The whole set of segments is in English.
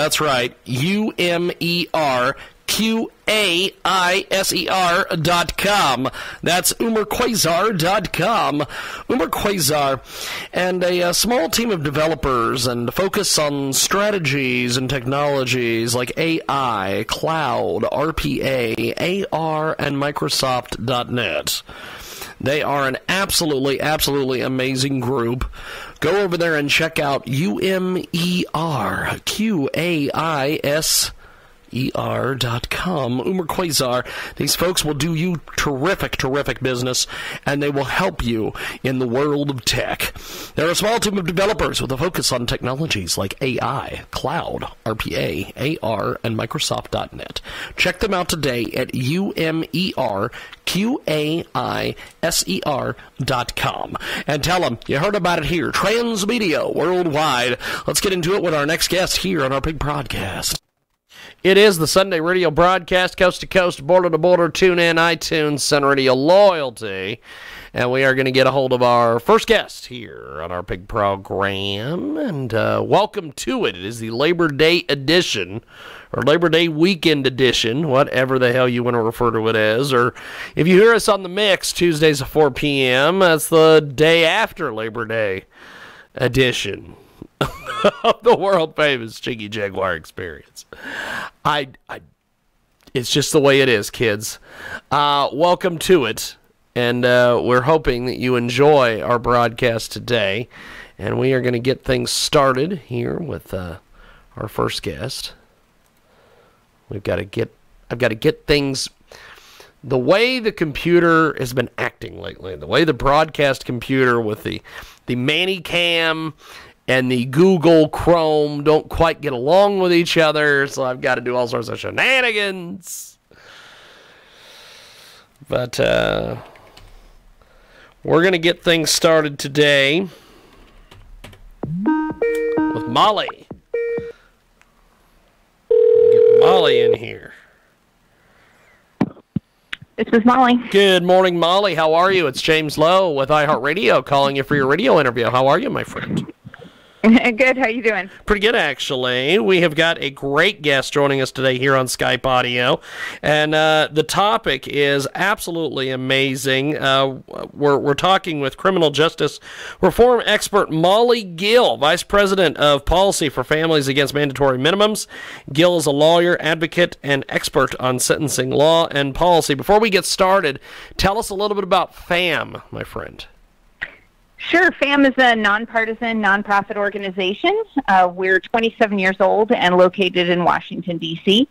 That's right. UMERQAISER.com. That's UmerQuasar.com. UmerQuasar. And a small team of developers and focus on strategies and technologies like AI, cloud, RPA, AR, and Microsoft.net. They are an absolutely amazing group. Go over there and check out UmerQuasar.com. UmerQuasar. These folks will do you terrific business, and they will help you in the world of tech. They're a small team of developers with a focus on technologies like AI, cloud, RPA, AR, and Microsoft.net. Check them out today at UmerQAISER.com. And tell them you heard about it here. Transmedia Worldwide. Let's get into it with our next guest here on our big broadcast. It is the Sunday radio broadcast, coast to coast, border to border, tune in, iTunes, Sun Radio Loyalty. And we are going to get a hold of our first guest here on our big program. And welcome to it. It is the Labor Day edition, or Labor Day weekend edition, whatever the hell you want to refer to it as. Or if you hear us on the mix, Tuesdays at 4 p.m., that's the day after Labor Day edition of the world-famous Jiggy Jaguar experience. It's just the way it is, kids. Welcome to it, and we're hoping that you enjoy our broadcast today, and we are going to get things started here with our first guest. I've got to get things the way the computer has been acting lately, the way the broadcast computer with the Manicam and the Google Chrome don't quite get along with each other, so I've got to do all sorts of shenanigans. But we're going to get things started today with Molly. Get Molly in here. This is Molly. Good morning, Molly. How are you? It's James Lowe with iHeartRadio calling you for your radio interview. How are you, my friend? Good. How you doing? Pretty good, actually. We have got a great guest joining us today here on Skype Audio, and the topic is absolutely amazing. We're talking with criminal justice reform expert Molly Gill, Vice President of Policy for Families Against Mandatory Minimums. Gill is a lawyer, advocate, and expert on sentencing law and policy. Before we get started, tell us a little bit about FAMM, my friend. Sure. FAMM is a nonpartisan, nonprofit organization. We're 27 years old and located in Washington, D.C.,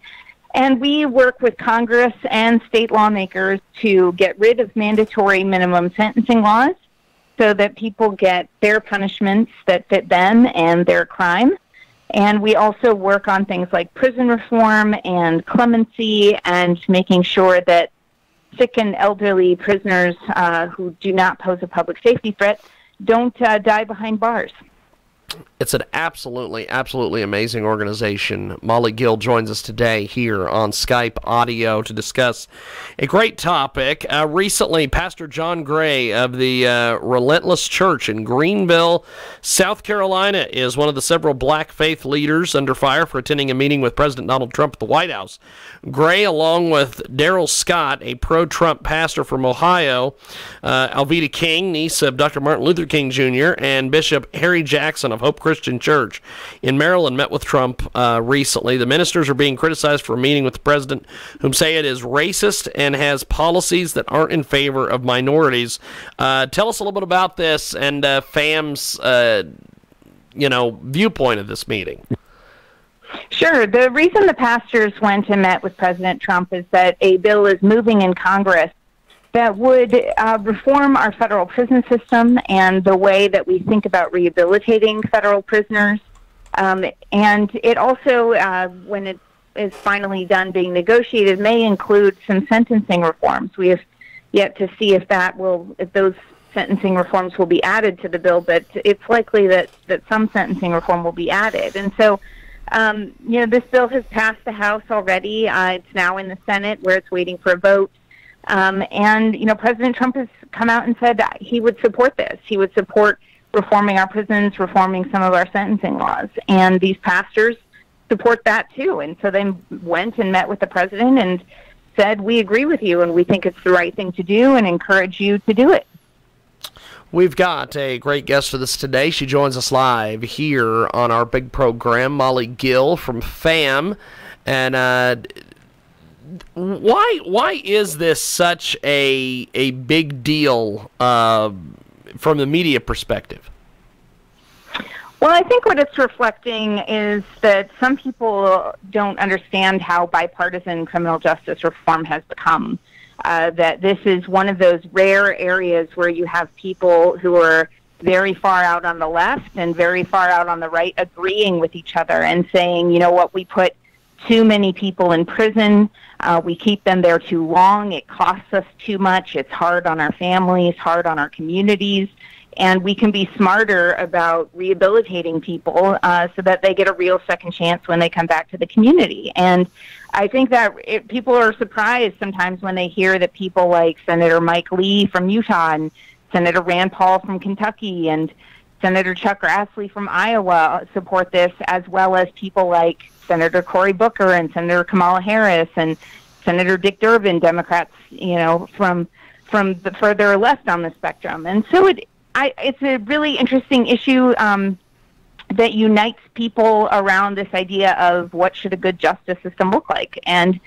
and we work with Congress and state lawmakers to get rid of mandatory minimum sentencing laws so that people get fair punishments that fit them and their crime. And we also work on things like prison reform and clemency and making sure that sick and elderly prisoners who do not pose a public safety threat don't die behind bars. It's an absolutely amazing organization. Molly Gill joins us today here on Skype Audio to discuss a great topic. Recently, Pastor John Gray of the Relentless Church in Greenville, South Carolina, is one of the several black faith leaders under fire for attending a meeting with President Donald Trump at the White House. Gray, along with Daryl Scott, a pro-Trump pastor from Ohio, Alveda King, niece of Dr. Martin Luther King Jr., and Bishop Harry Jackson of Hope Christian Church in Maryland met with Trump recently. The ministers are being criticized for a meeting with the president, whom say it is racist and has policies that aren't in favor of minorities. Tell us a little bit about this and FAMM's viewpoint of this meeting. Sure. The reason the pastors went and met with President Trump is that a bill is moving in Congress that would reform our federal prison system and the way that we think about rehabilitating federal prisoners. And it also, when it is finally done being negotiated, may include some sentencing reforms. We have yet to see if those sentencing reforms will be added to the bill, but it's likely that some sentencing reform will be added. And so, this bill has passed the House already. It's now in the Senate where it's waiting for a vote. President Trump has come out and said that he would support this. He would support reforming our prisons, reforming some of our sentencing laws. And these pastors support that too. And so they went and met with the president and said, we agree with you and we think it's the right thing to do and encourage you to do it. We've got a great guest for this today. She joins us live here on our big program, Molly Gill from FAMM. And why is this such a big deal from the media perspective? Well, I think what it's reflecting is that some people don't understand how bipartisan criminal justice reform has become. That this is one of those rare areas where you have people who are very far out on the left and very far out on the right agreeing with each other and saying, you know what, we put too many people in prison, we keep them there too long, it costs us too much, it's hard on our families, hard on our communities, and we can be smarter about rehabilitating people so that they get a real second chance when they come back to the community. And I think that people are surprised sometimes when they hear that people like Senator Mike Lee from Utah and Senator Rand Paul from Kentucky and Senator Chuck Grassley from Iowa support this, as well as people like Senator Cory Booker and Senator Kamala Harris and Senator Dick Durbin, Democrats, from the further left on the spectrum. And so it's a really interesting issue that unites people around this idea of what should a good justice system look like. And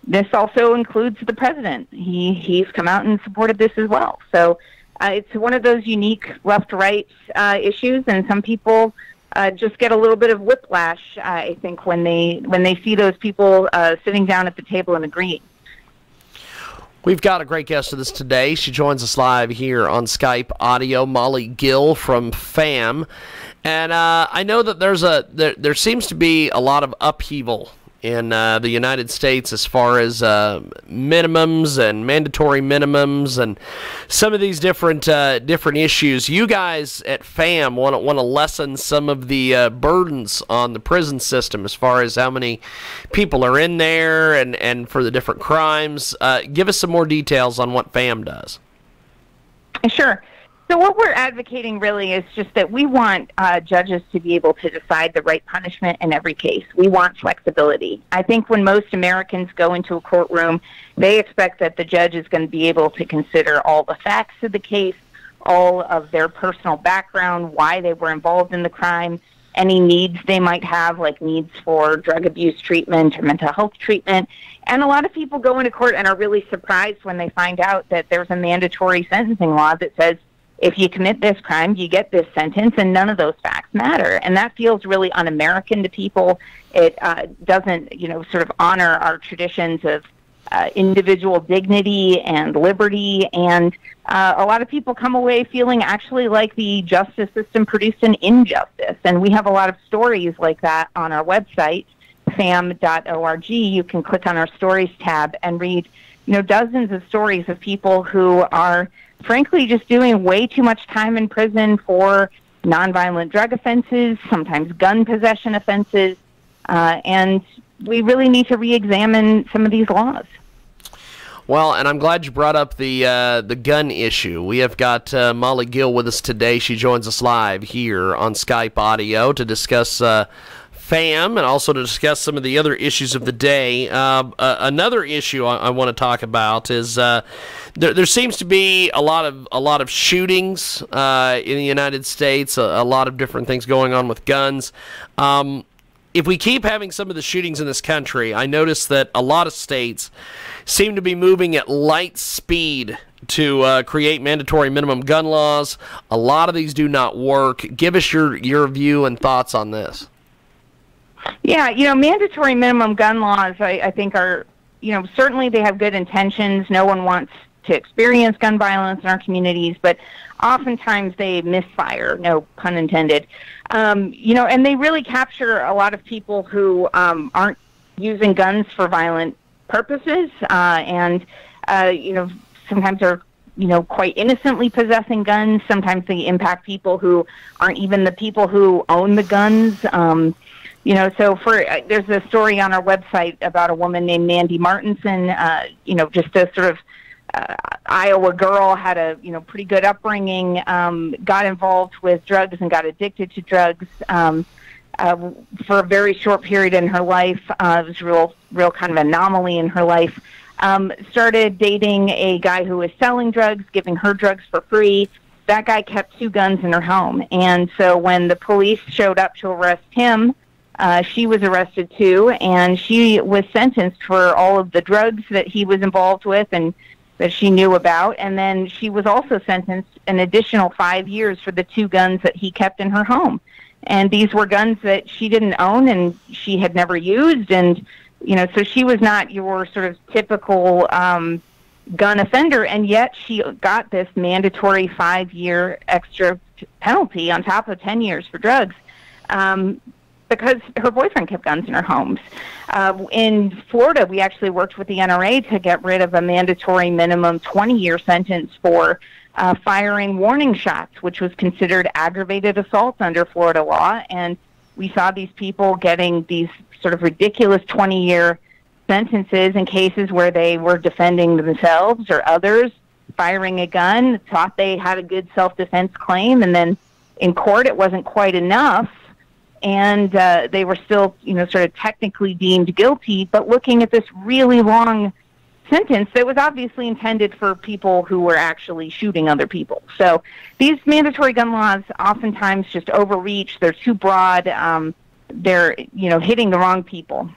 this also includes the president. He's come out and supported this as well. So it's one of those unique left-right issues, and some people just get a little bit of whiplash, I think, when they see those people sitting down at the table and agreeing. We've got a great guest with us today. She joins us live here on Skype audio, Molly Gill from FAMM. And I know that there seems to be a lot of upheaval in the United States as far as minimums and mandatory minimums and some of these different issues. You guys at FAMM want to lessen some of the burdens on the prison system as far as how many people are in there and for the different crimes. Give us some more details on what FAMM does. Sure. So what we're advocating really is just that we want judges to be able to decide the right punishment in every case. We want flexibility. I think when most Americans go into a courtroom, they expect that the judge is going to be able to consider all the facts of the case, all of their personal background, why they were involved in the crime, any needs they might have, like needs for drug abuse treatment or mental health treatment. And a lot of people go into court and are really surprised when they find out that there's a mandatory sentencing law that says, if you commit this crime, you get this sentence, and none of those facts matter. And that feels really un-American to people. It doesn't, sort of honor our traditions of individual dignity and liberty. And a lot of people come away feeling actually like the justice system produced an injustice. And we have a lot of stories like that on our website, famm.org. You can click on our stories tab and read, dozens of stories of people who are frankly just doing way too much time in prison for nonviolent drug offenses, sometimes gun possession offenses, and we really need to re-examine some of these laws. Well, and I'm glad you brought up the gun issue. We have got Molly Gill with us today. She joins us live here on Skype audio to discuss FAMM and also to discuss some of the other issues of the day. Another issue I want to talk about is there seems to be a lot of shootings in the United States, a lot of different things going on with guns. If we keep having some of the shootings in this country, I notice that a lot of states seem to be moving at light speed to create mandatory minimum gun laws. A lot of these do not work. Give us your view and thoughts on this. Yeah, mandatory minimum gun laws, I think are, certainly they have good intentions. No one wants to experience gun violence in our communities, but oftentimes they misfire, no pun intended. And they really capture a lot of people who aren't using guns for violent purposes, and sometimes are quite innocently possessing guns. Sometimes they impact people who aren't even the people who own the guns. So there's a story on our website about a woman named Mandy Martinson, just a sort of Iowa girl, had a pretty good upbringing, got involved with drugs and got addicted to drugs, for a very short period in her life, it was real kind of anomaly in her life, started dating a guy who was selling drugs, giving her drugs for free. That guy kept 2 guns in her home. And so when the police showed up to arrest him, she was arrested too, and she was sentenced for all of the drugs that he was involved with and that she knew about. And then she was also sentenced an additional 5 years for the 2 guns that he kept in her home. And these were guns that she didn't own and she had never used. And, so she was not your sort of typical gun offender, and yet she got this mandatory 5-year extra penalty on top of 10 years for drugs because her boyfriend kept guns in her homes. In Florida, we actually worked with the NRA to get rid of a mandatory minimum 20-year sentence for firing warning shots, which was considered aggravated assault under Florida law. And we saw these people getting these sort of ridiculous 20-year sentences in cases where they were defending themselves or others, firing a gun, thought they had a good self-defense claim, and then in court it wasn't quite enough, and they were still, sort of technically deemed guilty, but looking at this really long sentence that was obviously intended for people who were actually shooting other people. So these mandatory gun laws oftentimes just overreach. They're too broad. They're, hitting the wrong people.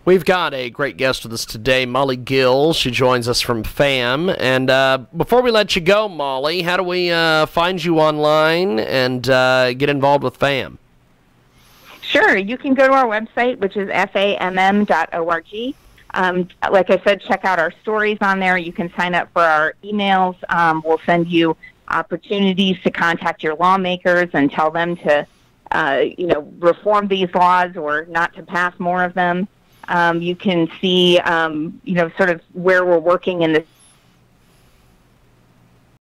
We've got a great guest with us today, Molly Gill. She joins us from FAMM. And before we let you go, Molly, how do we find you online and get involved with FAMM? Sure. You can go to our website, which is famm.org. Like I said, check out our stories on there. You can sign up for our emails. We'll send you opportunities to contact your lawmakers and tell them to, reform these laws or not to pass more of them. You can see, sort of where we're working in the